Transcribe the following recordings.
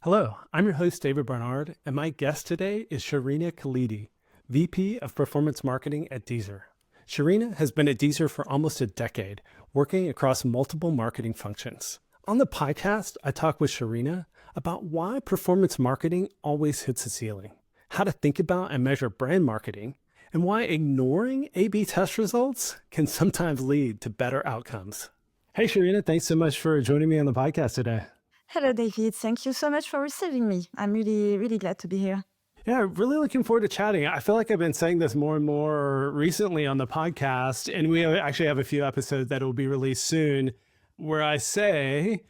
Hello, I'm your host, David Barnard, and my guest today is Sherina Khalidi, VP of Performance Marketing at Deezer. Sherina has been at Deezer for almost a decade, working across multiple marketing functions. On the podcast, I talk with Sherina about why performance marketing always hits a ceiling, how to think about and measure brand marketing, and why ignoring A/B test results can sometimes lead to better outcomes. Hey, Sherina, thanks so much for joining me on the podcast today. Hello, David. Thank you so much for receiving me. I'm really glad to be here. Yeah, really looking forward to chatting. I feel like I've been saying this more and more recently on the podcast, and we actually have a few episodes that will be released soon where I say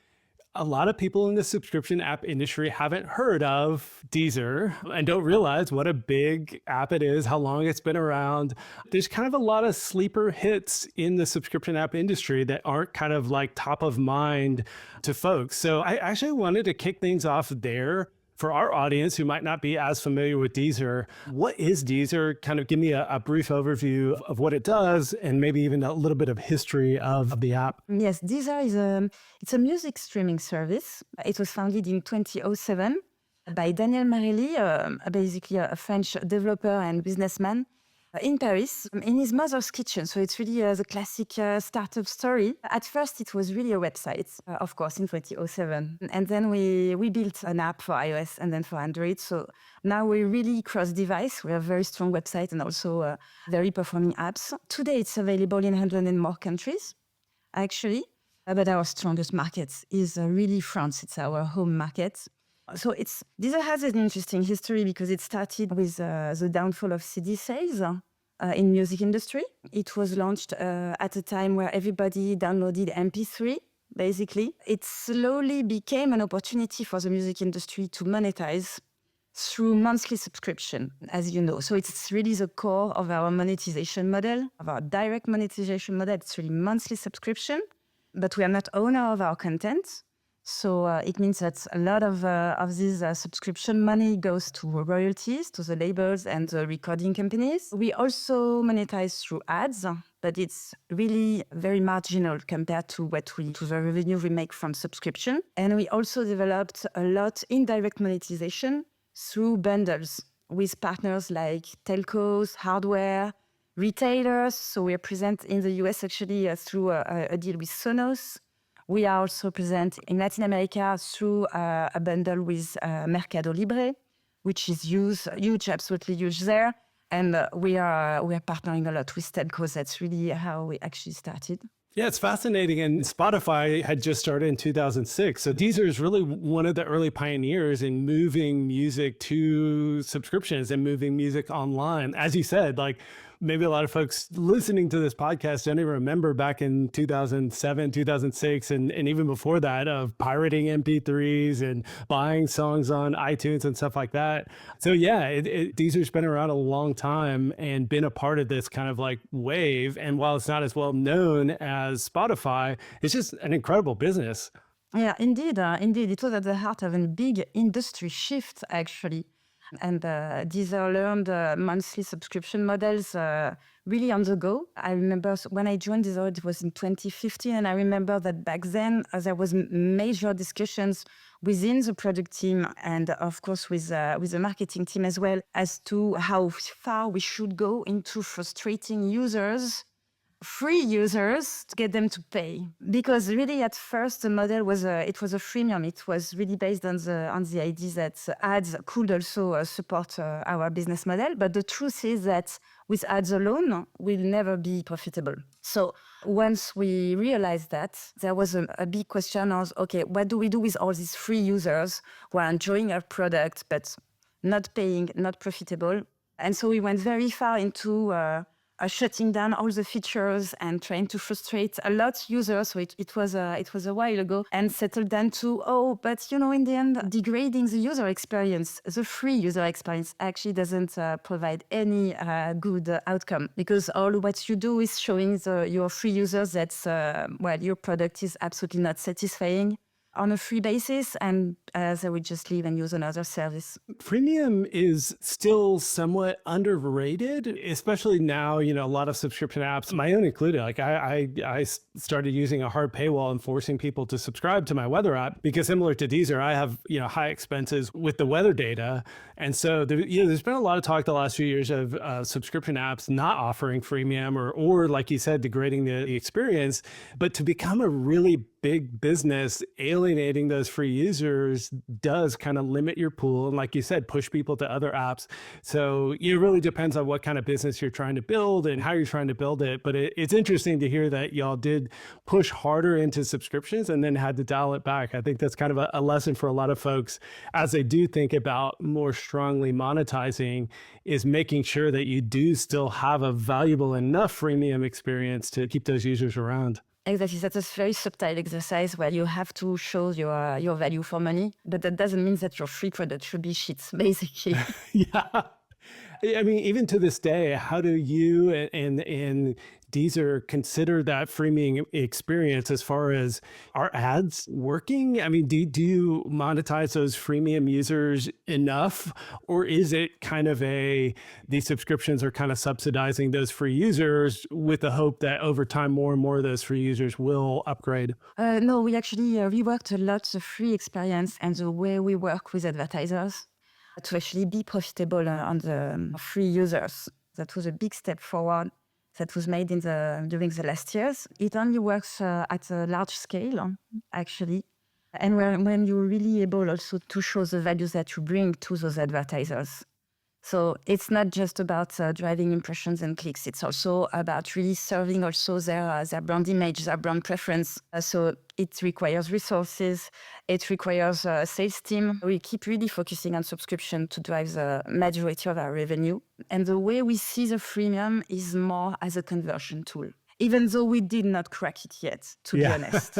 a lot of people in the subscription app industry haven't heard of Deezer and don't realize what a big app it is, how long it's been around. There's kind of a lot of sleeper hits in the subscription app industry that aren't kind of like top of mind to folks. So I actually wanted to kick things off there. For our audience who might not be as familiar with Deezer, what is Deezer? Kind of give me a brief overview of what it does and maybe even a little bit of history of the app. Yes, Deezer is it's a music streaming service. It was founded in 2007 by Daniel Marelli, basically a French developer and businessman in Paris, in his mother's kitchen. So it's really the classic startup story. At first, it was really a website, of course, in 2007. And then we built an app for iOS and then for Android. So now we're really cross-device. We have a very strong website and also very performing apps. Today, it's available in 100 and more countries, actually. But our strongest market is really France. It's our home market. So Deezer has an interesting history because it started with the downfall of CD sales in music industry. It was launched at a time where everybody downloaded MP3, basically. It slowly became an opportunity for the music industry to monetize through monthly subscription, as you know. So it's really the core of our monetization model, of our direct monetization model. It's really monthly subscription, but we are not owner of our content. So it means that a lot of this subscription money goes to royalties, to the labels and the recording companies. We also monetize through ads, but it's really very marginal compared to to the revenue we make from subscription. And we also developed a lot in direct monetization through bundles with partners like telcos, hardware, retailers. So we are present in the US actually through a deal with Sonos. We are also present in Latin America through a bundle with Mercado Libre, which is huge, absolutely huge there. And we are partnering a lot with telcos. That's really how we actually started. Yeah, it's fascinating. And Spotify had just started in 2006. So Deezer is really one of the early pioneers in moving music to subscriptions and moving music online. As you said, like maybe a lot of folks listening to this podcast don't even remember back in 2007, 2006, and even before that of pirating MP3s and buying songs on iTunes and stuff like that. So yeah, Deezer's been around a long time and been a part of this kind of like wave. And while it's not as well known as Spotify, it's just an incredible business. Yeah, indeed. It was at the heart of a big industry shift, actually. And Deezer learned monthly subscription models really on the go. I remember when I joined Deezer, it was in 2015. And I remember that back then there was major discussions within the product team and of course with the marketing team as well as to how far we should go into frustrating free users to get them to pay. Because really at first the model was a freemium. It was really based on the idea that ads could also support our business model. But the truth is that with ads alone, we'll never be profitable. So once we realized that, there was a big question of, okay, what do we do with all these free users who are enjoying our product but not paying, not profitable? And so we went very far into shutting down all the features and trying to frustrate a lot users. So it was a while ago, and settled down to, but in the end, degrading the user experience, the free user experience actually doesn't provide any good outcome, because all what you do is showing your free users that your product is absolutely not satisfying. on a free basis, and they would just leave and use another service. Freemium is still somewhat underrated, especially now, a lot of subscription apps, my own included. Like I started using a hard paywall and forcing people to subscribe to my weather app because similar to Deezer, I have, high expenses with the weather data. And so there's been a lot of talk the last few years of subscription apps not offering freemium or like you said, degrading the experience. But to become a really big business, alienating those free users does kind of limit your pool. And like you said, push people to other apps. So it really depends on what kind of business you're trying to build and how you're trying to build it. But it's interesting to hear that y'all did push harder into subscriptions and then had to dial it back. I think that's kind of a lesson for a lot of folks as they do think about more strongly monetizing, is making sure that you do still have a valuable enough freemium experience to keep those users around. Exactly. That's a very subtle exercise where you have to show your value for money, but that doesn't mean that your free product should be shit, basically. Yeah. I mean, even to this day, how do you and Deezer consider that freemium experience as far as are ads working? I mean, do you monetize those freemium users enough, or is it kind of these subscriptions are kind of subsidizing those free users with the hope that over time more and more of those free users will upgrade? No, we actually reworked a lot the free experience and the way we work with advertisers to actually be profitable on the free users. That was a big step forward that was made during the last years. It only works at a large scale, actually. And when you're really able also to show the value that you bring to those advertisers. So it's not just about driving impressions and clicks. It's also about really serving also their brand image, their brand preference. So it requires resources. It requires a sales team. We keep really focusing on subscription to drive the majority of our revenue. And the way we see the freemium is more as a conversion tool, even though we did not crack it yet, to be honest.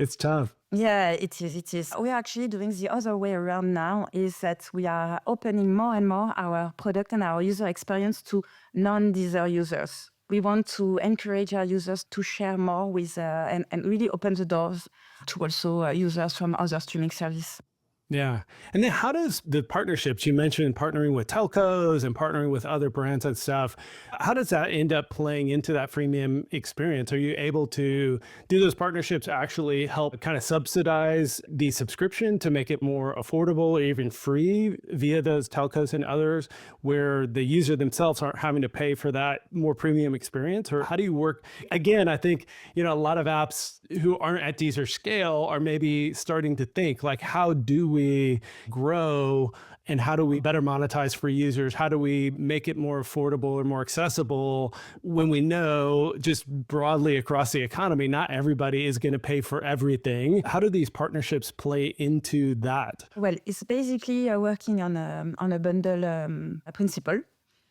It's tough. Yeah, it is. We are actually doing the other way around now, is that we are opening more and more our product and our user experience to non-Deezer users. We want to encourage our users to share more with and really open the doors to also users from other streaming services. Yeah. And then how does the partnerships, you mentioned partnering with telcos and partnering with other brands and stuff, how does that end up playing into that freemium experience? Are you able to do those partnerships actually help kind of subsidize the subscription to make it more affordable or even free via those telcos and others, where the user themselves aren't having to pay for that more premium experience? Or how do you work? Again, I think, a lot of apps who aren't at Deezer scale are maybe starting to think like, how do we grow and how do we better monetize for users? How do we make it more affordable or more accessible when we know just broadly across the economy, not everybody is going to pay for everything? How do these partnerships play into that? Well, it's basically working on a bundle principle.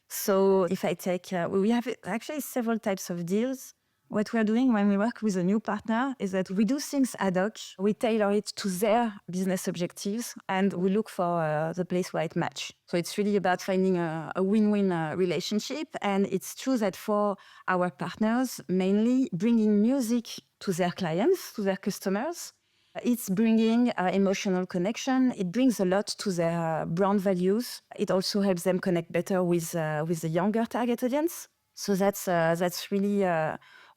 So if I take, we have actually several types of deals. What we're doing when we work with a new partner is that we do things ad hoc. We tailor it to their business objectives, and we look for the place where it matches. So it's really about finding a win-win relationship. And it's true that for our partners, mainly bringing music to their clients, to their customers, it's bringing emotional connection. It brings a lot to their brand values. It also helps them connect better with the younger target audience. So that's really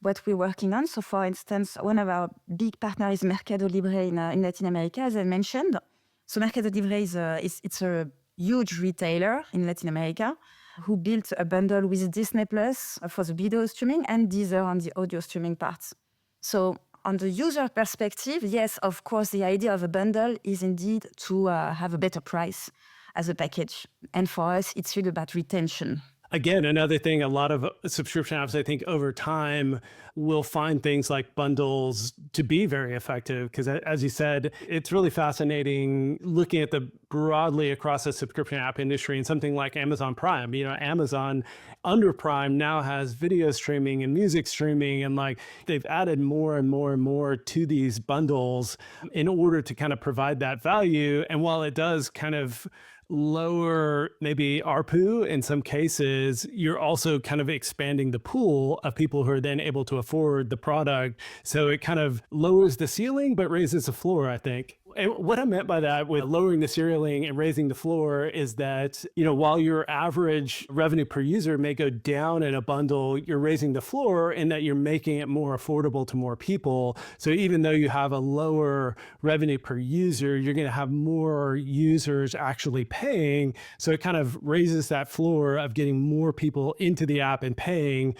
what we're working on. So for instance, one of our big partners is Mercado Libre in Latin America, as I mentioned. So Mercado Libre is a huge retailer in Latin America who built a bundle with Disney Plus for the video streaming and Deezer on the audio streaming parts. So on the user perspective, yes, of course, the idea of a bundle is indeed to have a better price as a package. And for us, it's really about retention. Again, another thing, a lot of subscription apps, I think over time will find things like bundles to be very effective because as you said, it's really fascinating looking at the broadly across the subscription app industry and something like Amazon Prime. Amazon under Prime now has video streaming and music streaming, and like they've added more and more and more to these bundles in order to kind of provide that value. And while it does kind of lower maybe ARPU. In some cases, you're also kind of expanding the pool of people who are then able to afford the product. So it kind of lowers the ceiling, but raises the floor, I think. And what I meant by that with lowering the ceiling and raising the floor is that, while your average revenue per user may go down in a bundle, you're raising the floor in that you're making it more affordable to more people. So even though you have a lower revenue per user, you're going to have more users actually paying. So it kind of raises that floor of getting more people into the app and paying,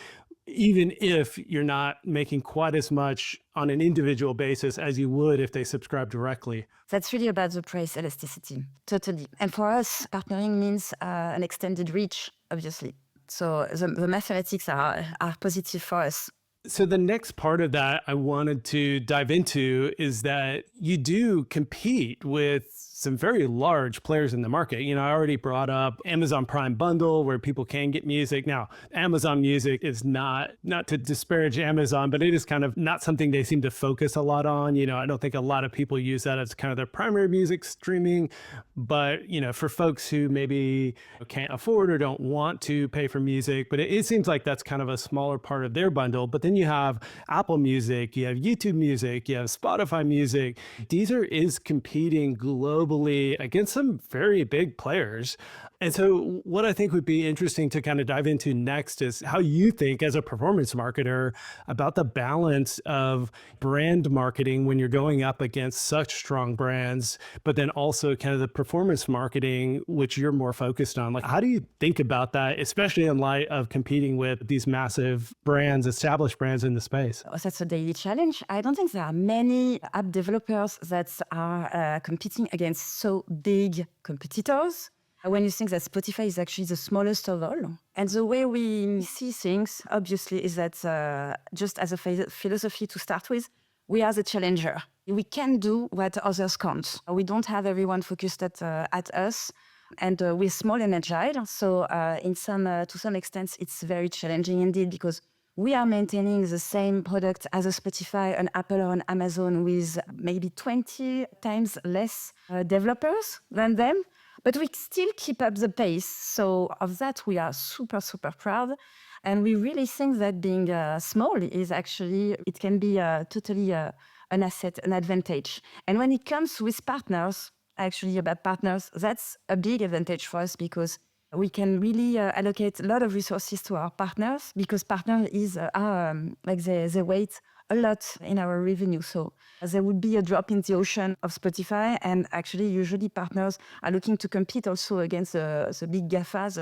even if you're not making quite as much on an individual basis as you would if they subscribe directly. That's really about the price elasticity, totally. And for us, partnering means an extended reach, obviously. So the mathematics are positive for us. So the next part of that I wanted to dive into is that you do compete with some very large players in the market. I already brought up Amazon Prime Bundle, where people can get music. Now, Amazon Music is not to disparage Amazon, but it is kind of not something they seem to focus a lot on. I don't think a lot of people use that as kind of their primary music streaming. But, for folks who maybe can't afford or don't want to pay for music, but it seems like that's kind of a smaller part of their bundle. But then you have Apple Music, you have YouTube Music, you have Spotify Music. Deezer is competing globally against some very big players. And so what I think would be interesting to kind of dive into next is how you think as a performance marketer about the balance of brand marketing when you're going up against such strong brands, but then also kind of the performance marketing, which you're more focused on. Like, how do you think about that, especially in light of competing with these massive brands, established brands in the space? That's a daily challenge. I don't think there are many app developers that are competing against so big competitors. When you think that Spotify is actually the smallest of all. And the way we see things, obviously, is that just as a philosophy to start with, we are the challenger. We can do what others can't. We don't have everyone focused at us. And we're small and agile. So to some extent, it's very challenging indeed, because we are maintaining the same product as a Spotify, an Apple, or an Amazon with maybe 20 times less developers than them. But we still keep up the pace. So of that, we are super, super proud. And we really think that being small is actually, it can be totally an asset, an advantage. And when it comes with partners, actually about partners, that's a big advantage for us, because we can really allocate a lot of resources to our partners, because partners is they weight a lot in our revenue. So there would be a drop in the ocean of Spotify, and actually usually partners are looking to compete also against the big GAFAs,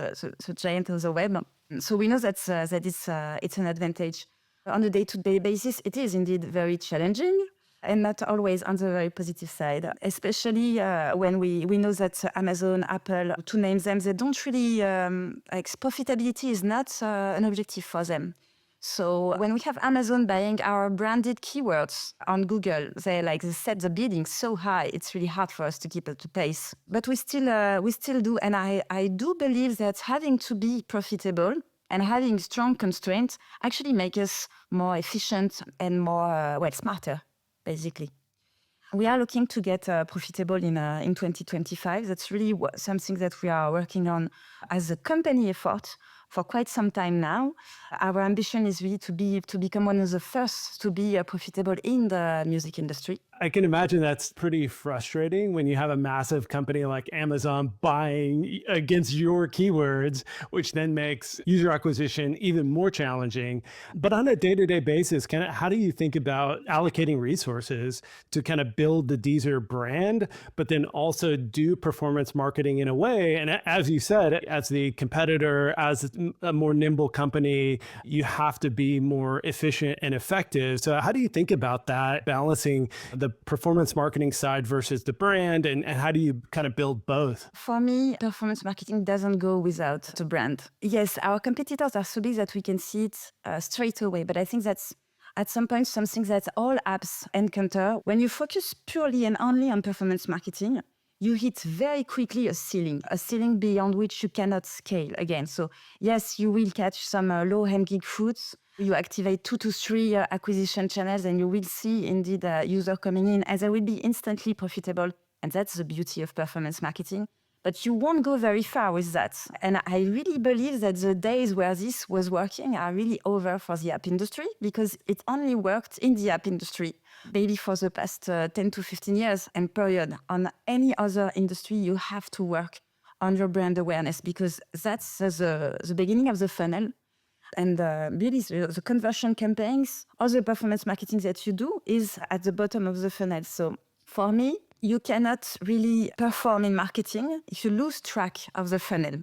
the giant of the web. So we know that it's an advantage. On a day-to-day basis, it is indeed very challenging, and not always on the very positive side, especially when we know that Amazon, Apple, to name them, they don't really, profitability is not an objective for them. So when we have Amazon buying our branded keywords on Google, they set the bidding so high, it's really hard for us to keep up the pace. But we still do, and I do believe that having to be profitable and having strong constraints actually make us more efficient and more smarter, basically. We are looking to get profitable in 2025. That's really something that we are working on as a company effort for quite some time now. Our ambition is really to become one of the first to be profitable in the music industry. I can imagine that's pretty frustrating when you have a massive company like Amazon buying against your keywords, which then makes user acquisition even more challenging. But on a day-to-day basis, how do you think about allocating resources to kind of build the Deezer brand, but then also do performance marketing in a way? And as you said, as the competitor, as a more nimble company, you have to be more efficient and effective. So how do you think about that, balancing the performance marketing side versus the brand, and how do you kind of build both? For me, performance marketing doesn't go without the brand. Yes, our competitors are so big that we can see it straight away, but I think that's at some point something that all apps encounter. When you focus purely and only on performance marketing, you hit very quickly a ceiling beyond which you cannot scale again. So yes, you will catch some low-hanging fruits. You activate 2 to 3 acquisition channels, and you will see indeed a user coming in, and they will be instantly profitable. And that's the beauty of performance marketing. But you won't go very far with that. And I really believe that the days where this was working are really over for the app industry, because it only worked in the app industry, maybe for the past 10 to 15 years and period. On any other industry, you have to work on your brand awareness, because that's the beginning of the funnel. And really, the conversion campaigns or the performance marketing that you do is at the bottom of the funnel. So for me, you cannot really perform in marketing if you lose track of the funnel.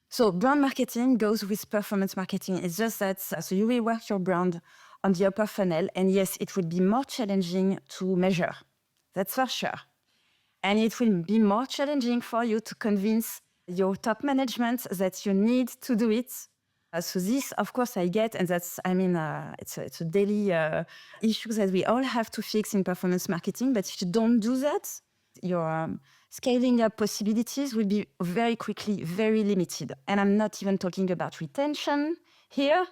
So brand marketing goes with performance marketing. It's just that, so you will work your brand on the upper funnel. And yes, it will be more challenging to measure. That's for sure. And it will be more challenging for you to convince your top management that you need to do it. So this, of course, I get, and that's, it's a daily issue that we all have to fix in performance marketing. But if you don't do that, your scaling up possibilities will be very quickly very limited. And I'm not even talking about retention here,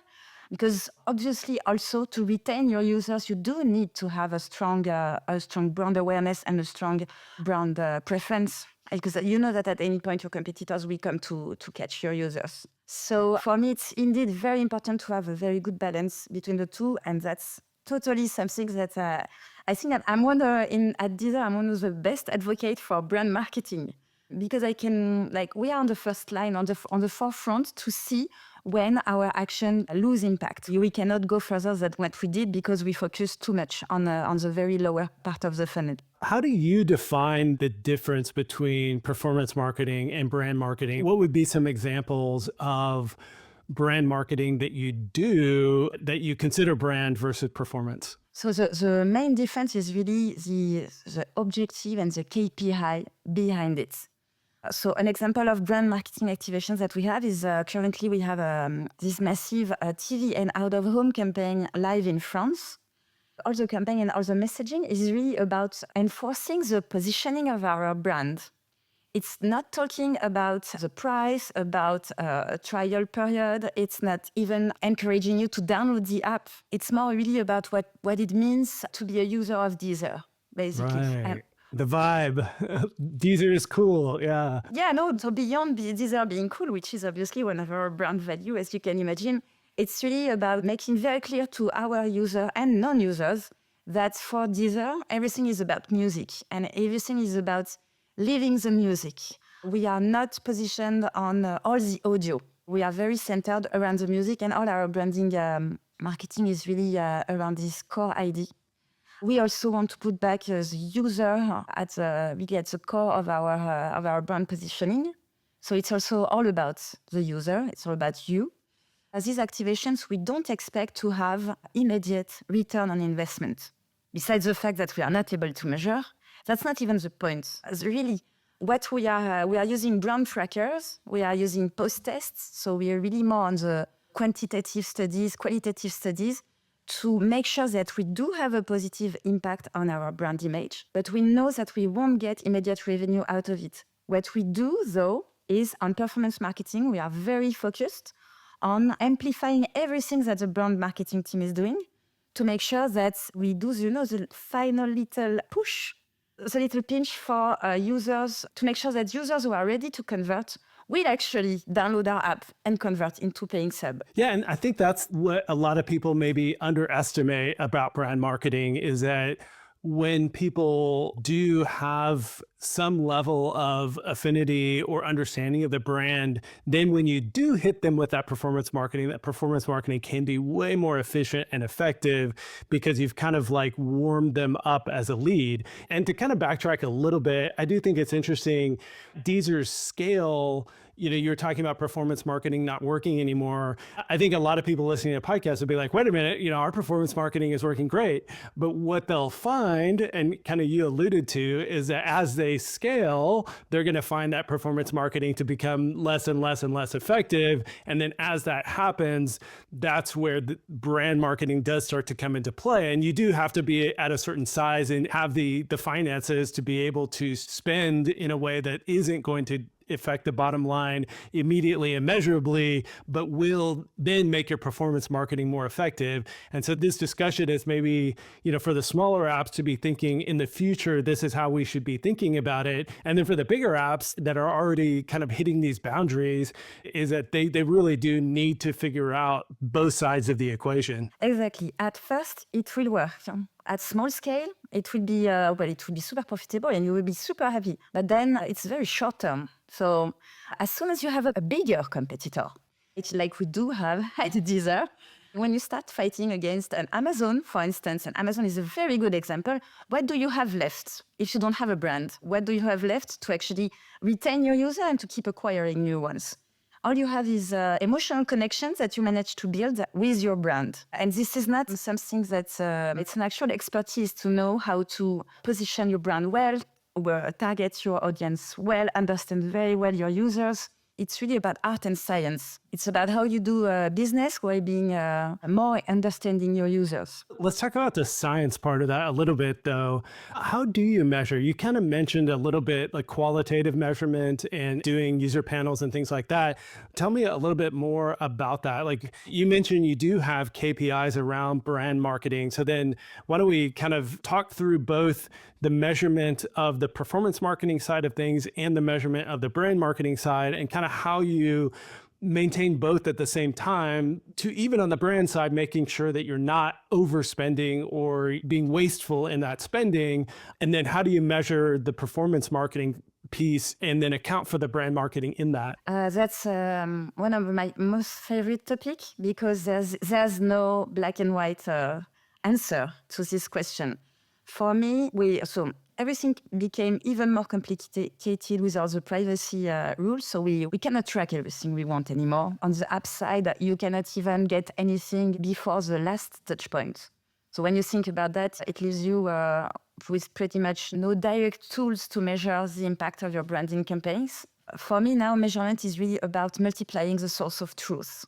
because obviously also to retain your users, you do need to have a strong brand awareness and a strong brand preference, because you know that at any point your competitors will come to catch your users. So for me, it's indeed very important to have a very good balance between the two. And that's totally something that I think that at Deezer, I'm one of the best advocates for brand marketing, because we are on the first line, on the forefront to see when our action lose impact. We cannot go further than what we did because we focused too much on the very lower part of the funnel. How do you define the difference between performance marketing and brand marketing? What would be some examples of brand marketing that you do that you consider brand versus performance? So the main difference is really the objective and the KPI behind it. So an example of brand marketing activations that we have is currently we have this massive TV and out-of-home campaign live in France. All the campaign and all the messaging is really about enforcing the positioning of our brand. It's not talking about the price, about a trial period. It's not even encouraging you to download the app. It's more really about what it means to be a user of Deezer, basically. Right. The vibe. Deezer is cool. Yeah. Yeah, no, so beyond Deezer being cool, which is obviously one of our brand value, as you can imagine, it's really about making very clear to our user and non-users that for Deezer, everything is about music and everything is about living the music. We are not positioned on all the audio. We are very centered around the music, and all our branding marketing is really around this core idea. We also want to put back the user at the core of our brand positioning. So it's also all about the user. It's all about you. As these activations, we don't expect to have immediate return on investment. Besides the fact that we are not able to measure, that's not even the point. As really, what we are using brand trackers, we are using post-tests. So we are really more on the qualitative studies, to make sure that we do have a positive impact on our brand image, but we know that we won't get immediate revenue out of it. What we do, though, is on performance marketing, we are very focused on amplifying everything that the brand marketing team is doing to make sure that we do, the final little push, the little pinch for users, to make sure that users who are ready to convert will actually download our app and convert into paying sub. Yeah, and I think that's what a lot of people maybe underestimate about brand marketing, is that when people do have some level of affinity or understanding of the brand, then when you do hit them with that performance marketing can be way more efficient and effective because you've kind of like warmed them up as a lead. And to kind of backtrack a little bit, I do think it's interesting, Deezer's scale, you're talking about performance marketing not working anymore. I think a lot of people listening to podcasts will be like, wait a minute, our performance marketing is working great. But what they'll find, and kind of you alluded to, is that as they scale, they're going to find that performance marketing to become less and less and less effective. And then as that happens, that's where the brand marketing does start to come into play. And you do have to be at a certain size and have the finances to be able to spend in a way that isn't going to affect the bottom line immediately and measurably, but will then make your performance marketing more effective. And so this discussion is maybe, for the smaller apps to be thinking in the future, this is how we should be thinking about it. And then for the bigger apps that are already kind of hitting these boundaries, is that they really do need to figure out both sides of the equation. Exactly. At first, it will work. At small scale, it will be super profitable and you will be super happy. But then it's very short term. So as soon as you have a bigger competitor, it's like we do have at Deezer. When you start fighting against an Amazon, for instance, and Amazon is a very good example, what do you have left if you don't have a brand? What do you have left to actually retain your user and to keep acquiring new ones? All you have is emotional connections that you manage to build with your brand. And this is not something that's, it's an actual expertise to know how to position your brand well, target your audience well, understand very well your users. It's really about art and science. It's about how you do business while being more understanding your users. Let's talk about the science part of that a little bit, though. How do you measure? You kind of mentioned a little bit like qualitative measurement and doing user panels and things like that. Tell me a little bit more about that. Like you mentioned, you do have KPIs around brand marketing. So then why don't we kind of talk through both the measurement of the performance marketing side of things and the measurement of the brand marketing side, and kind of how you maintain both at the same time, to even on the brand side, making sure that you're not overspending or being wasteful in that spending. And then how do you measure the performance marketing piece and then account for the brand marketing in that? That's one of my most favorite topics because there's no black and white answer to this question. For me, everything became even more complicated with all the privacy rules. So we cannot track everything we want anymore. On the app side, you cannot even get anything before the last touch point. So when you think about that, it leaves you with pretty much no direct tools to measure the impact of your branding campaigns. For me now, measurement is really about multiplying the source of truth.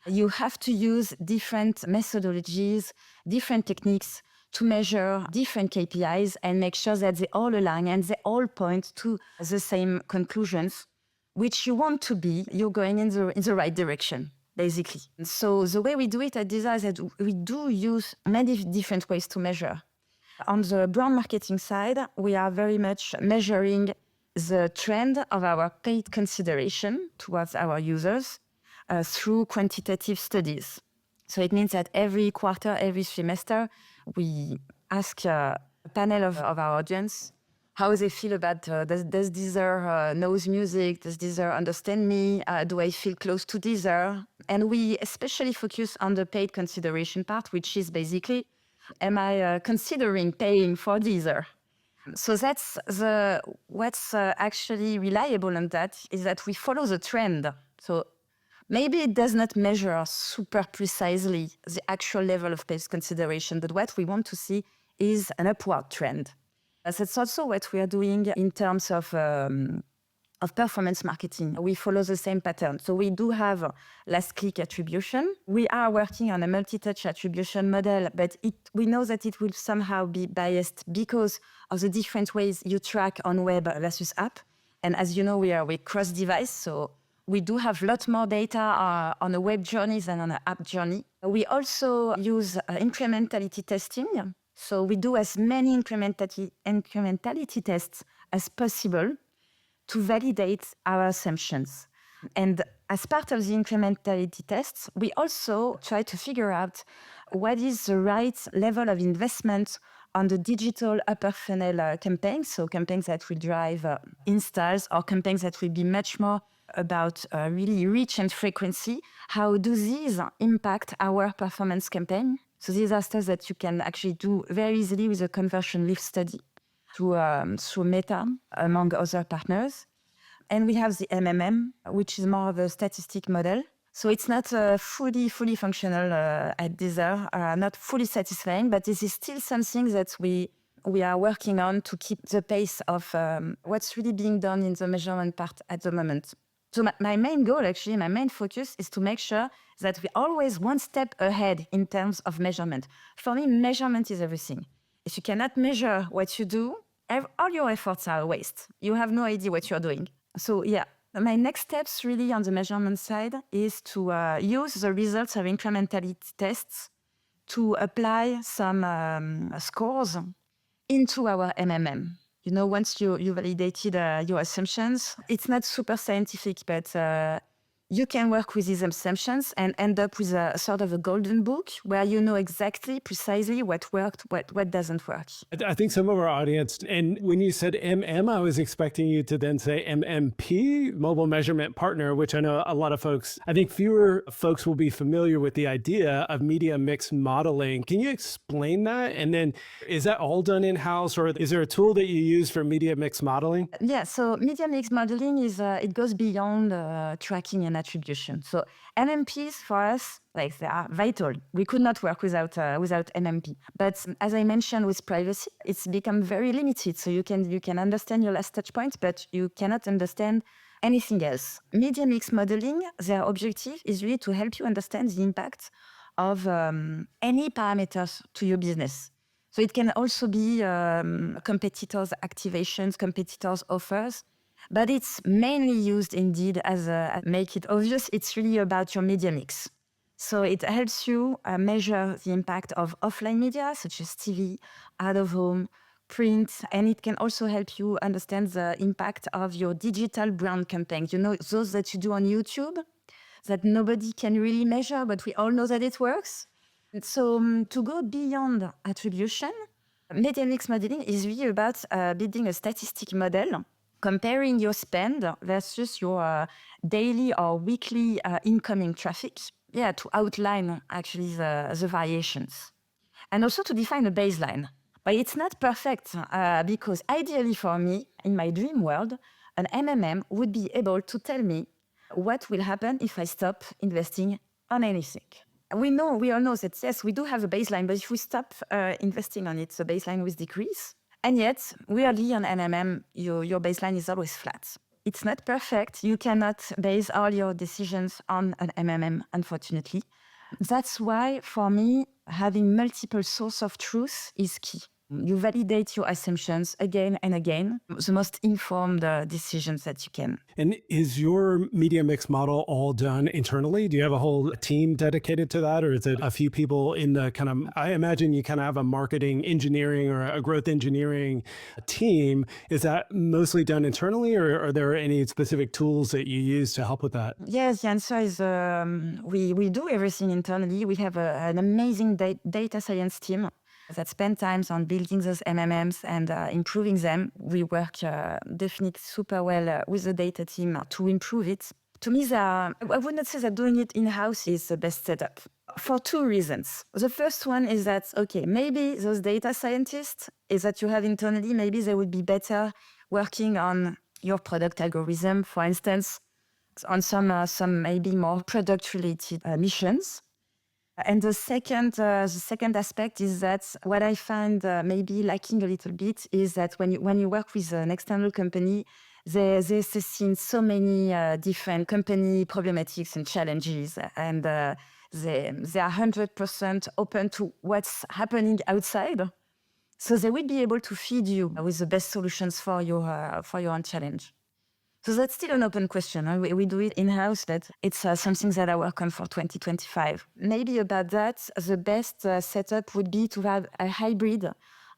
You have to use different methodologies, different techniques to measure different KPIs and make sure that they all align and they all point to the same conclusions, which you want to be, you're going in the right direction, basically. So the way we do it at Deezer is that we do use many different ways to measure. On the brand marketing side, we are very much measuring the trend of our paid consideration towards our users through quantitative studies. So it means that every quarter, every trimester, we ask a panel of our audience how they feel about, does Deezer knows music? Does Deezer understand me? Do I feel close to Deezer? And we especially focus on the paid consideration part, which is basically, am I considering paying for Deezer? So that's what's actually reliable on that is that we follow the trend. So maybe it does not measure super precisely the actual level of paid consideration, but what we want to see is an upward trend. That's also what we are doing in terms of performance marketing. We follow the same pattern. So we do have last click attribution. We are working on a multi-touch attribution model, but we know that it will somehow be biased because of the different ways you track on web versus app. And as you know, we cross-device, so we do have a lot more data on a web journey than on an app journey. We also use incrementality testing. So we do as many incrementality tests as possible to validate our assumptions. And as part of the incrementality tests, we also try to figure out what is the right level of investment on the digital upper funnel campaigns, so campaigns that will drive installs or campaigns that will be much more about really reach and frequency. How do these impact our performance campaign? So these are stuff that you can actually do very easily with a conversion lift study through Meta, among other partners. And we have the MMM, which is more of a statistic model. So it's not fully functional at Deezer, not fully satisfying, but this is still something that we are working on to keep the pace of what's really being done in the measurement part at the moment. So my main goal, actually, my main focus is to make sure that we're always one step ahead in terms of measurement. For me, measurement is everything. If you cannot measure what you do, all your efforts are a waste. You have no idea what you're doing. So yeah, My next steps really on the measurement side is to use the results of incrementality tests to apply some scores into our MMM. Once you validated your assumptions, it's not super scientific, but you can work with these assumptions and end up with a sort of a golden book where you know exactly, precisely what worked, what doesn't work. I think some of our audience, and when you said MM, I was expecting you to then say MMP, Mobile Measurement Partner, which I know a lot of folks, I think fewer folks will be familiar with the idea of media mix modeling. Can you explain that? And then is that all done in-house, or is there a tool that you use for media mix modeling? Yeah, so media mix modeling it goes beyond tracking and attribution. So MMPs for us, they are vital. We could not work without MMP. But as I mentioned with privacy, it's become very limited. So you can understand your last touch point, but you cannot understand anything else. Media mix modeling, their objective is really to help you understand the impact of any parameters to your business. So it can also be competitors' activations, competitors' offers, but it's mainly used indeed as make it obvious, it's really about your media mix. So it helps you measure the impact of offline media, such as TV, out of home, print, and it can also help you understand the impact of your digital brand campaigns. Those that you do on YouTube that nobody can really measure, but we all know that it works. So to go beyond attribution, media mix modeling is really about building a statistic model, comparing your spend versus your daily or weekly incoming traffic, to outline actually the variations. And also to define a baseline. But it's not perfect because ideally for me, in my dream world, an MMM would be able to tell me what will happen if I stop investing on anything. We all know that, yes, we do have a baseline, but if we stop investing on it, the baseline will decrease. And yet, weirdly, on MMM, your baseline is always flat. It's not perfect. You cannot base all your decisions on an MMM, unfortunately. That's why, for me, having multiple sources of truth is key. You validate your assumptions again and again, the most informed decisions that you can. And is your media mix model all done internally? Do you have a whole team dedicated to that? Or is it a few people in the kind of, I imagine you kind of have a marketing engineering or a growth engineering team. Is that mostly done internally, or are there any specific tools that you use to help with that? Yes, the answer is we do everything internally. We have an amazing data science team that spend time on building those MMMs and improving them. We work definitely super well with the data team to improve it. To me, I would not say that doing it in-house is the best setup for two reasons. The first one is that, okay, maybe those data scientists that you have internally, maybe they would be better working on your product algorithm, for instance, on some maybe more product-related missions. And the second aspect is that what I find maybe lacking a little bit is that when you work with an external company, they've seen so many different company problematics and challenges, and they are 100% open to what's happening outside. So they will be able to feed you with the best solutions for your own challenge. So that's still an open question. We do it in-house, but it's something that I work on for 2025. Maybe about that, the best setup would be to have a hybrid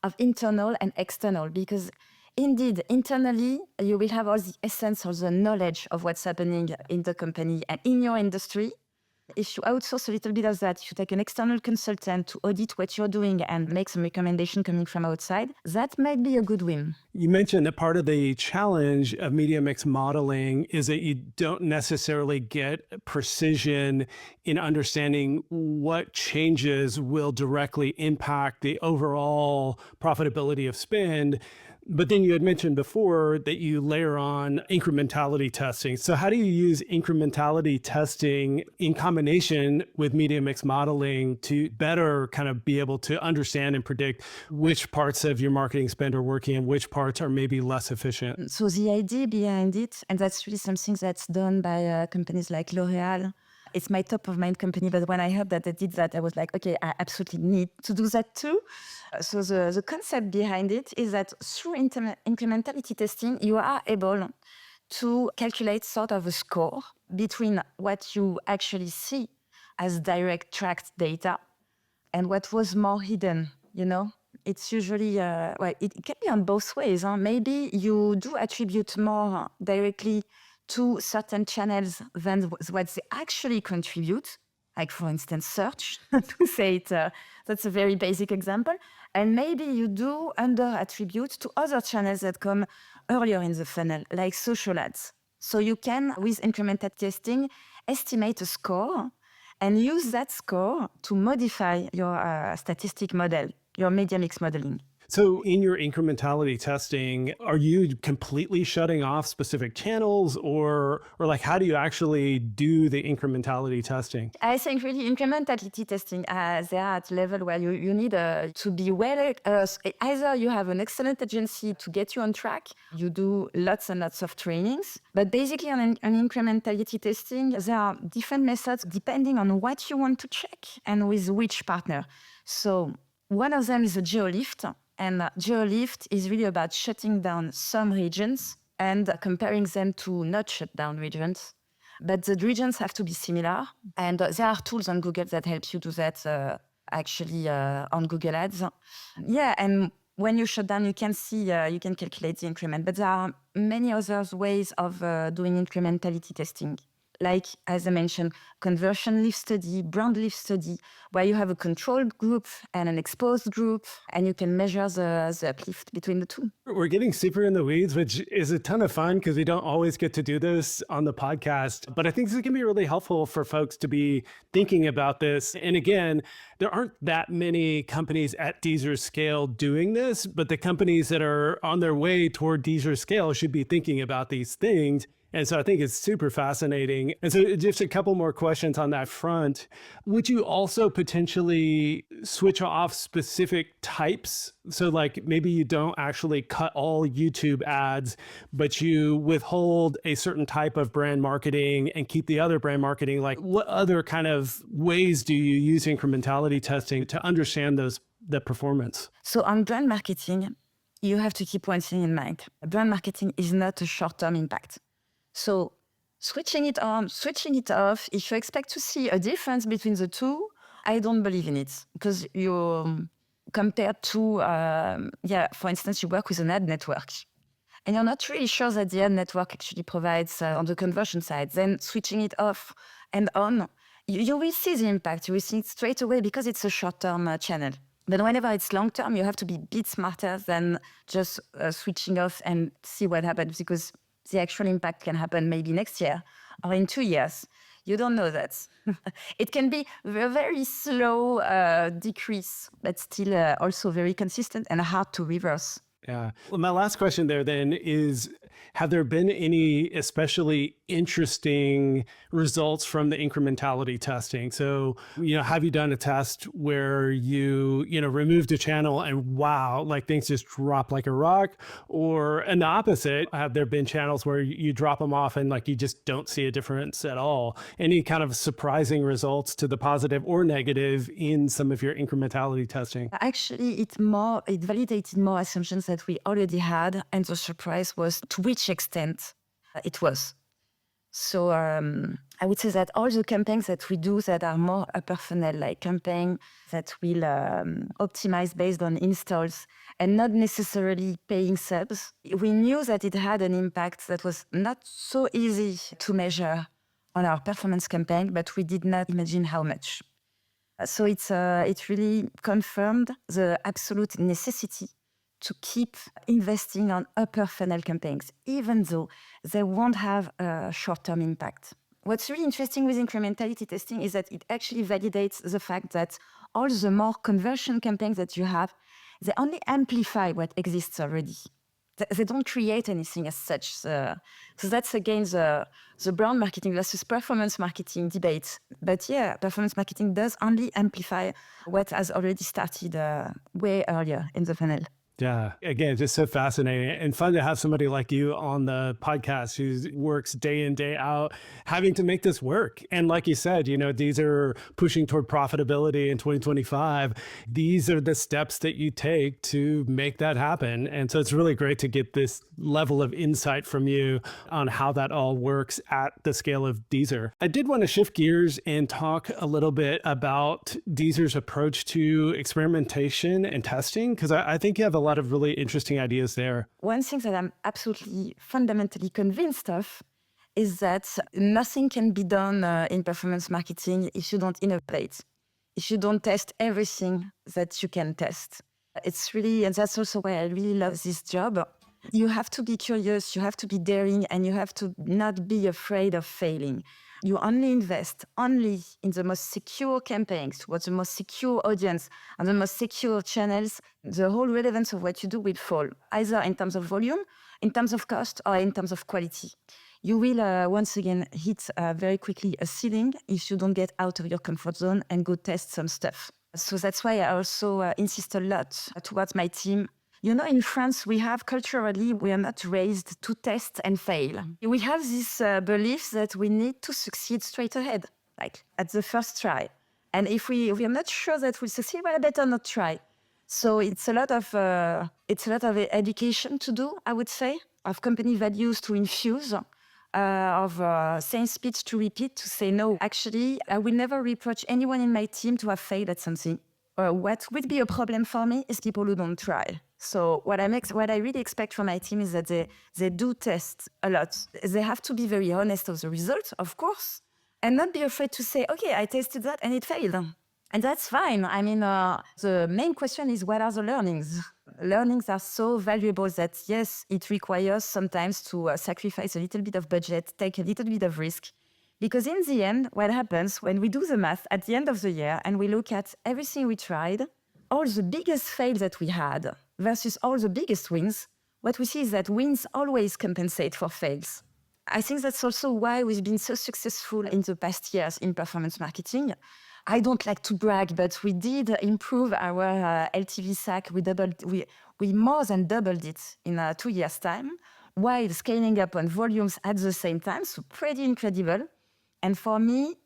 of internal and external, because indeed, internally, you will have all the essence or the knowledge of what's happening in the company and in your industry. If you outsource a little bit of that, if you take an external consultant to audit what you're doing and make some recommendation coming from outside, that might be a good win. You mentioned that part of the challenge of media mix modeling is that you don't necessarily get precision in understanding what changes will directly impact the overall profitability of spend. But then you had mentioned before that you layer on incrementality testing. So how do you use incrementality testing in combination with media mix modeling to better kind of be able to understand and predict which parts of your marketing spend are working and which parts are maybe less efficient? So the idea behind it, and that's really something that's done by companies like L'Oréal. It's my top of mind company, but when I heard that they did that, I was like, okay, I absolutely need to do that too. So the concept behind it is that through incrementality testing, you are able to calculate sort of a score between what you actually see as direct tracked data and what was more hidden, you know? It's usually, well, it can be on both ways. Huh? Maybe you do attribute more directly to certain channels than what they actually contribute, like for instance, search, to say it, that's a very basic example. And maybe you do under attribute to other channels that come earlier in the funnel, like social ads. So you can, with incremental testing, estimate a score and use that score to modify your statistic model, your media mix modeling. So in your incrementality testing, are you completely shutting off specific channels or like how do you actually do the incrementality testing? I think really incrementality testing, they are at a level where you need to be well, either you have an excellent agency to get you on track, you do lots and lots of trainings, but basically on incrementality testing, there are different methods depending on what you want to check and with which partner. So one of them is a geolift. And geolift is really about shutting down some regions and comparing them to not shut down regions. But the regions have to be similar. And there are tools on Google that help you do that on Google Ads. Yeah, and when you shut down, you can see, you can calculate the increment. But there are many other ways of doing incrementality testing. Like, as I mentioned, conversion lift study, brand lift study, where you have a controlled group and an exposed group, and you can measure the uplift between the two. We're getting super in the weeds, which is a ton of fun because we don't always get to do this on the podcast. But I think this can be really helpful for folks to be thinking about this. And again, there aren't that many companies at Deezer's scale doing this, but the companies that are on their way toward Deezer's scale should be thinking about these things. And so I think it's super fascinating. And so just a couple more questions on that front. Would you also potentially switch off specific types? So like maybe you don't actually cut all YouTube ads, but you withhold a certain type of brand marketing and keep the other brand marketing. Like what other kind of ways do you use incrementality testing to understand the performance? So on brand marketing, you have to keep one thing in mind. Brand marketing is not a short-term impact. So switching it on, switching it off, if you expect to see a difference between the two, I don't believe in it. Because you compared to, for instance, you work with an ad network and you're not really sure that the ad network actually provides on the conversion side, then switching it off and on, you will see the impact. You will see it straight away because it's a short-term channel. But whenever it's long-term, you have to be a bit smarter than just switching off and see what happens, because the actual impact can happen maybe next year or in 2 years. You don't know that. It can be a very slow decrease, but still also very consistent and hard to reverse. Yeah. Well, my last question there then is, have there been any especially interesting results from the incrementality testing? So, have you done a test where you removed a channel and wow, like things just drop like a rock? Or in the opposite, have there been channels where you drop them off and like you just don't see a difference at all? Any kind of surprising results to the positive or negative in some of your incrementality testing? Actually, it validated more assumptions that we already had, and the surprise was to which extent it was. So I would say that all the campaigns that we do that are more upper funnel, like campaign that will optimize based on installs and not necessarily paying subs, we knew that it had an impact that was not so easy to measure on our performance campaign, but we did not imagine how much. So it really confirmed the absolute necessity to keep investing on upper funnel campaigns, even though they won't have a short-term impact. What's really interesting with incrementality testing is that it actually validates the fact that all the more conversion campaigns that you have, they only amplify what exists already. They don't create anything as such. So that's again the brand marketing versus performance marketing debate. But yeah, performance marketing does only amplify what has already started way earlier in the funnel. Yeah. Again, just so fascinating and fun to have somebody like you on the podcast who works day in, day out, having to make this work. And like you said, these are pushing toward profitability in 2025. These are the steps that you take to make that happen. And so it's really great to get this level of insight from you on how that all works at the scale of Deezer. I did want to shift gears and talk a little bit about Deezer's approach to experimentation and testing, because I think you have a lot of really interesting ideas there. One thing that I'm absolutely fundamentally convinced of is that nothing can be done in performance marketing if you don't innovate, if you don't test everything that you can test. It's really, and that's also why I really love this job. You have to be curious, you have to be daring, and you have to not be afraid of failing. You only invest only in the most secure campaigns, towards the most secure audience and the most secure channels. The whole relevance of what you do will fall, either in terms of volume, in terms of cost, or in terms of quality. You will, once again, hit very quickly a ceiling if you don't get out of your comfort zone and go test some stuff. So that's why I also insist a lot towards my team. In France, culturally, we are not raised to test and fail. We have this belief that we need to succeed straight ahead, like at the first try. And if we are not sure that we'll succeed, well, I better not try. So it's a lot of education to do, I would say, of company values to infuse, of same speech to repeat, to say, no, actually, I will never reproach anyone in my team to have failed at something. What would be a problem for me is people who don't try. So what I really expect from my team is that they do test a lot. They have to be very honest of the results, of course, and not be afraid to say, okay, I tested that and it failed. And that's fine. I mean, the main question is, what are the learnings? Learnings are so valuable that, yes, it requires sometimes to sacrifice a little bit of budget, take a little bit of risk. Because in the end, what happens when we do the math at the end of the year and we look at everything we tried, all the biggest fails that we had versus all the biggest wins, what we see is that wins always compensate for fails. I think that's also why we've been so successful in the past years in performance marketing. I don't like to brag, but we did improve our LTV SAC. We more than doubled it in 2 years' time, while scaling up on volumes at the same time, so pretty incredible. And for me,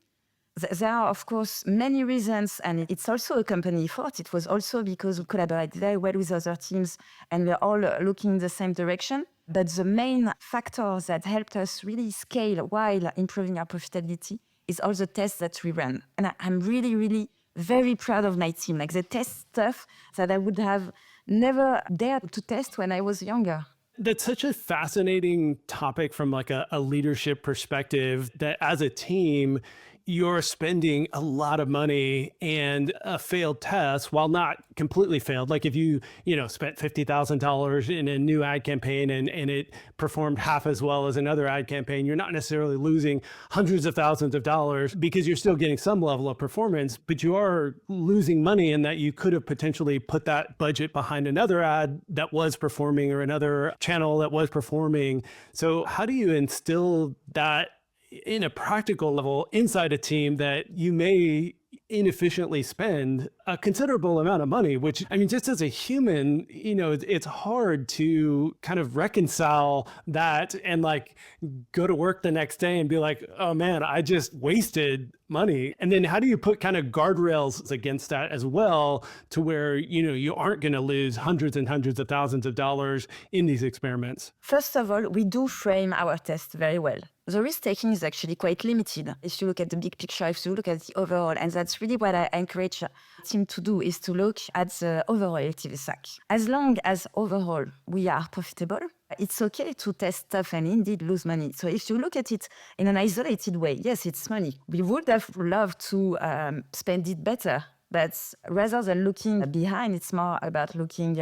there are, of course, many reasons, and it's also a company effort. It was also because we collaborate very well with other teams, and we're all looking in the same direction. But the main factor that helped us really scale while improving our profitability is all the tests that we run. And I'm really, really very proud of my team. Like, they test stuff that I would have never dared to test when I was younger. That's such a fascinating topic from like a leadership perspective, that as a team, you're spending a lot of money and a failed test, while not completely failed. Like if you spent $50,000 in a new ad campaign and it performed half as well as another ad campaign, you're not necessarily losing hundreds of thousands of dollars because you're still getting some level of performance, but you are losing money in that you could have potentially put that budget behind another ad that was performing or another channel that was performing. So how do you instill that in a practical level inside a team that you may inefficiently spend a considerable amount of money, which, I mean, just as a human, it's hard to kind of reconcile that and like go to work the next day and be like, oh man, I just wasted money. And then how do you put kind of guardrails against that as well, to where, you aren't going to lose hundreds and hundreds of thousands of dollars in these experiments? First of all, we do frame our tests very well. The risk taking is actually quite limited. If you look at the big picture, if you look at the overall, and that's really what I encourage the team to do, is to look at the overall LTV SAC. As long as overall we are profitable, it's okay to test stuff and indeed lose money. So if you look at it in an isolated way, yes, it's money. We would have loved to spend it better, but rather than looking behind, it's more about looking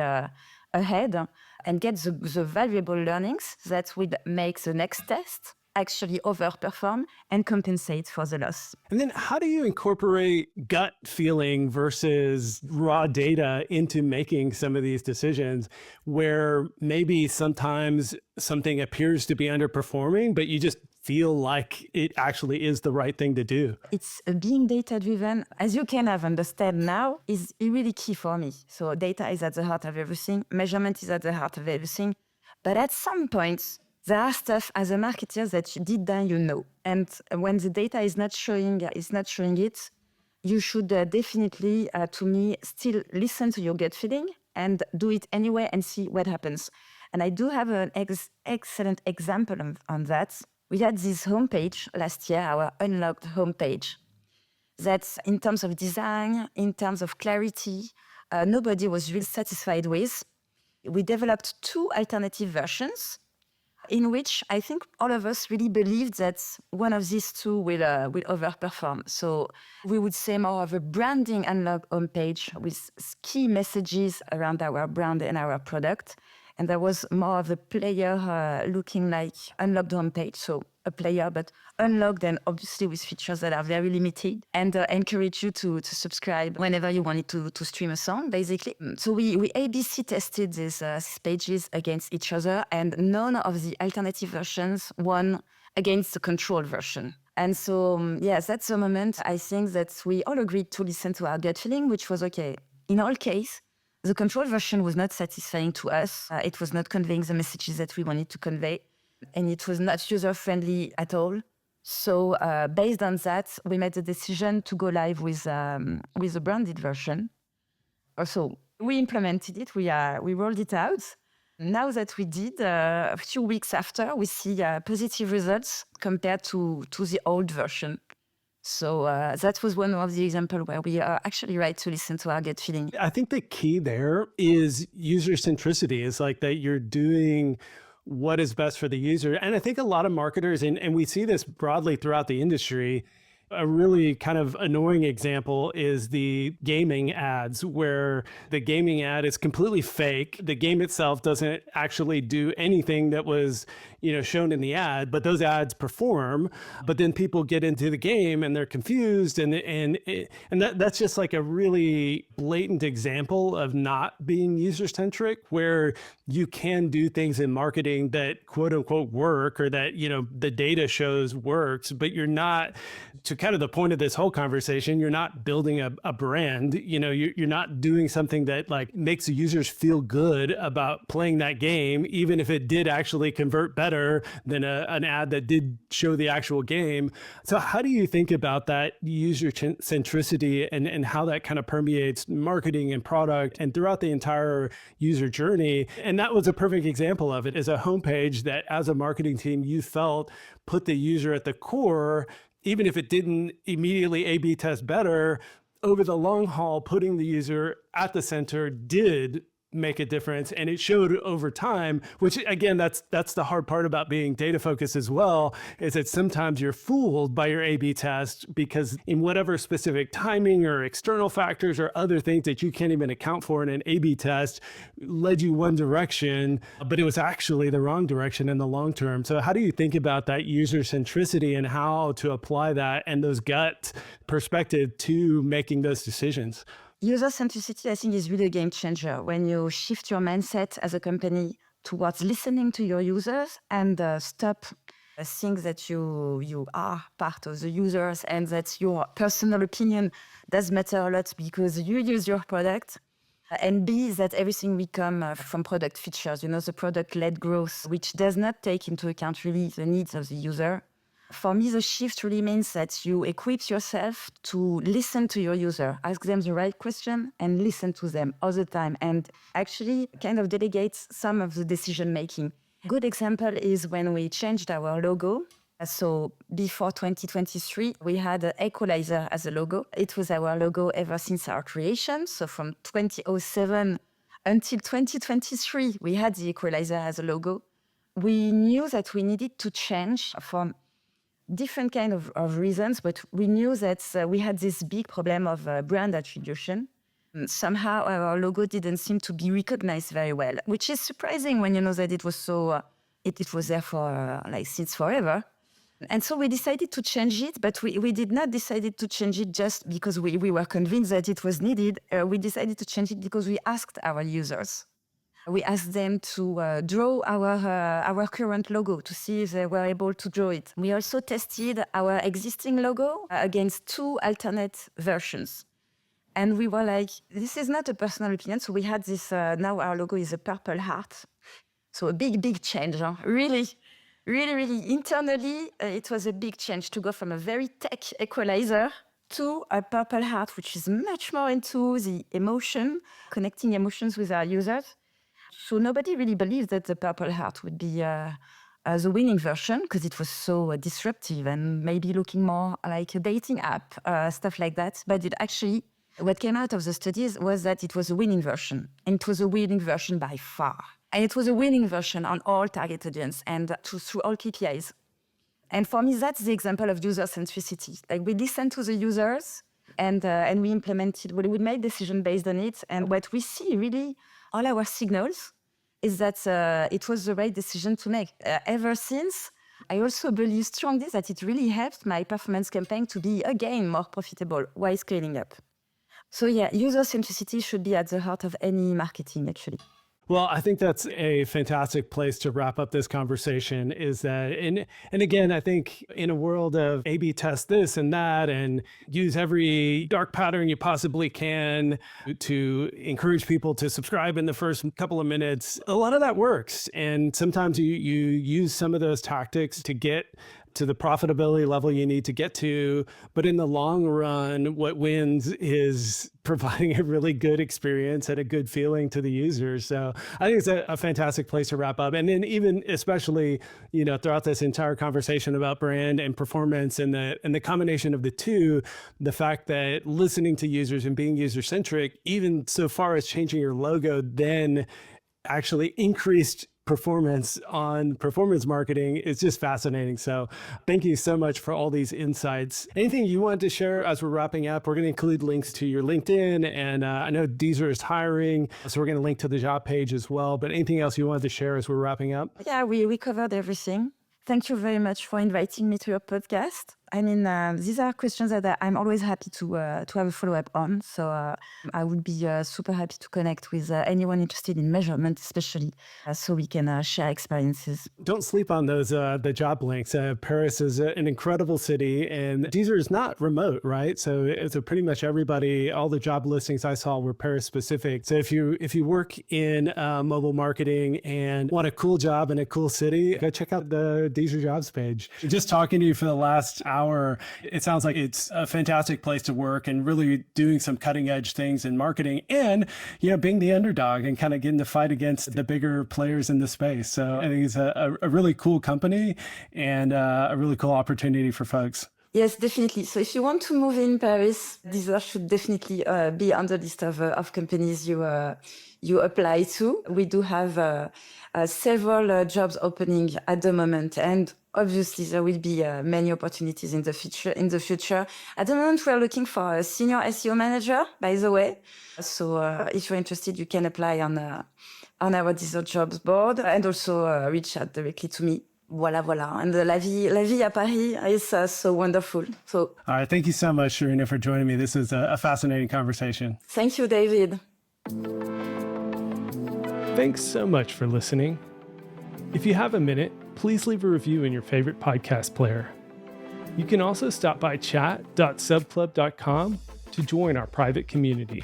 ahead and get the valuable learnings that would make the next test actually overperform and compensate for the loss. And then how do you incorporate gut feeling versus raw data into making some of these decisions where maybe sometimes something appears to be underperforming, but you just feel like it actually is the right thing to do? It's being data-driven, as you can have understand now, is really key for me. So data is at the heart of everything. Measurement is at the heart of everything. But at some points, there are stuff as a marketer that deep down you know. And when the data is not showing it, you should definitely, to me, still listen to your gut feeling and do it anyway and see what happens. And I do have an excellent example on that. We had this homepage last year, our unlocked homepage, that in terms of design, in terms of clarity, nobody was really satisfied with. We developed 2 alternative versions in which I think all of us really believed that one of these 2 will overperform. So we would say more of a branding unlocked homepage with key messages around our brand and our product. And there was more of a player looking like unlocked homepage, so a player, but unlocked and obviously with features that are very limited and encourage you to subscribe whenever you wanted to stream a song, basically. So we ABC tested these pages against each other, and none of the alternative versions won against the control version. And so, yes, that's the moment I think that we all agreed to listen to our gut feeling, which was okay. In all cases, the control version was not satisfying to us. It was not conveying the messages that we wanted to convey, and it was not user-friendly at all. So based on that, we made the decision to go live with a branded version. So we implemented it, we rolled it out. Now that we did, a few weeks after, we see positive results compared to the old version. So that was one of the examples where we are actually right to listen to our gut feeling. I think the key there is user centricity. Is like that you're doing what is best for the user. And I think a lot of marketers, and we see this broadly throughout the industry, a really kind of annoying example is the gaming ads, where the gaming ad is completely fake. The game itself doesn't actually do anything that was, shown in the ad, but those ads perform. But then people get into the game and they're confused, and that's just like a really blatant example of not being user centric, where you can do things in marketing that quote unquote work, or that the data shows works, but you're not, to kind of the point of this whole conversation, you're not building a brand. You're not doing something that like makes the users feel good about playing that game, even if it did actually convert better than an ad that did show the actual game. So how do you think about that user centricity and how that kind of permeates marketing and product and throughout the entire user journey? And that was a perfect example of it, is a homepage that as a marketing team, you felt put the user at the core. Even if it didn't immediately A/B test better, over the long haul, putting the user at the center did make a difference, and it showed over time, which again, that's the hard part about being data focused as well, is that sometimes you're fooled by your A/B test, because in whatever specific timing or external factors or other things that you can't even account for in an A/B test led you one direction, but it was actually the wrong direction in the long term. So how do you think about that user centricity and how to apply that and those gut perspective to making those decisions? User centricity, I think, is really a game changer when you shift your mindset as a company towards listening to your users and stop think that you are part of the users and that your personal opinion does matter a lot because you use your product. And B, that everything will come from product features, the product-led growth, which does not take into account really the needs of the user. For me, the shift really means that you equip yourself to listen to your user, ask them the right question and listen to them all the time, and actually kind of delegate some of the decision-making. Good example is when we changed our logo. So before 2023, we had an equalizer as a logo. It was our logo ever since our creation. So from 2007 until 2023, we had the equalizer as a logo. We knew that we needed to change from different kind of reasons, but we knew that we had this big problem of brand attribution. Somehow our logo didn't seem to be recognized very well, which is surprising when you know that it was so, it was there for since forever. And so we decided to change it, but we did not decide to change it just because we were convinced that it was needed. We decided to change it because we asked our users. We asked them to draw our current logo to see if they were able to draw it. We also tested our existing logo against 2 alternate versions. And we were like, this is not a personal opinion. So we had this, now our logo is a purple heart. So a big change, huh? Really internally, it was a big change to go from a very tech equalizer to a purple heart, which is much more into the emotion, connecting emotions with our users. So nobody really believed that the purple heart would be the winning version because it was so disruptive and maybe looking more like a dating app, stuff like that. But it actually, what came out of the studies was that it was a winning version. And it was a winning version by far. And it was a winning version on all target audience and through all KPIs. And for me, that's the example of user-centricity. Like we listened to the users and we implemented, we made decisions based on it. And what we see really, all our signals, is that it was the right decision to make. Ever since, I also believe strongly that it really helped my performance campaign to be, again, more profitable while scaling up. So yeah, user-centricity should be at the heart of any marketing, actually. Well, I think that's a fantastic place to wrap up this conversation is that, and again, I think in a world of A/B test this and that and use every dark pattern you possibly can to encourage people to subscribe in the first couple of minutes, a lot of that works. And sometimes you use some of those tactics to get to the profitability level you need to get to. But in the long run, what wins is providing a really good experience and a good feeling to the users. So I think it's a fantastic place to wrap up. And then even especially, throughout this entire conversation about brand and performance and the combination of the two, the fact that listening to users and being user-centric, even so far as changing your logo, then actually increased performance on performance marketing is just fascinating. So thank you so much for all these insights. Anything you want to share as we're wrapping up? We're going to include links to your LinkedIn, and I know Deezer is hiring, so we're going to link to the job page as well. But anything else you wanted to share as we're wrapping up? Yeah, we covered everything. Thank you very much for inviting me to your podcast. I mean, these are questions that I'm always happy to have a follow-up on. So I would be super happy to connect with anyone interested in measurement, especially, so we can share experiences. Don't sleep on those the job links. Paris is an incredible city, and Deezer is not remote, right? So it's pretty much everybody. All the job listings I saw were Paris specific. So if you work in mobile marketing and want a cool job in a cool city, go check out the Deezer jobs page. Just talking to you for the last hour, it sounds like it's a fantastic place to work and really doing some cutting edge things in marketing and, being the underdog and kind of getting to fight against the bigger players in the space. So I think it's a really cool company and a really cool opportunity for folks. Yes, definitely. So if you want to move in Paris, Deezer should definitely be on the list of companies you apply to. We do have several jobs opening at the moment, and obviously there will be many opportunities in the future. At the moment, we are looking for a senior SEO manager, by the way. So if you're interested, you can apply on our Deezer jobs board and also reach out directly to me. Voilà. And la vie à Paris is so wonderful. So, all right. Thank you so much, Sherina, for joining me. This is a fascinating conversation. Thank you, David. Thanks so much for listening. If you have a minute, please leave a review in your favorite podcast player. You can also stop by chat.subclub.com to join our private community.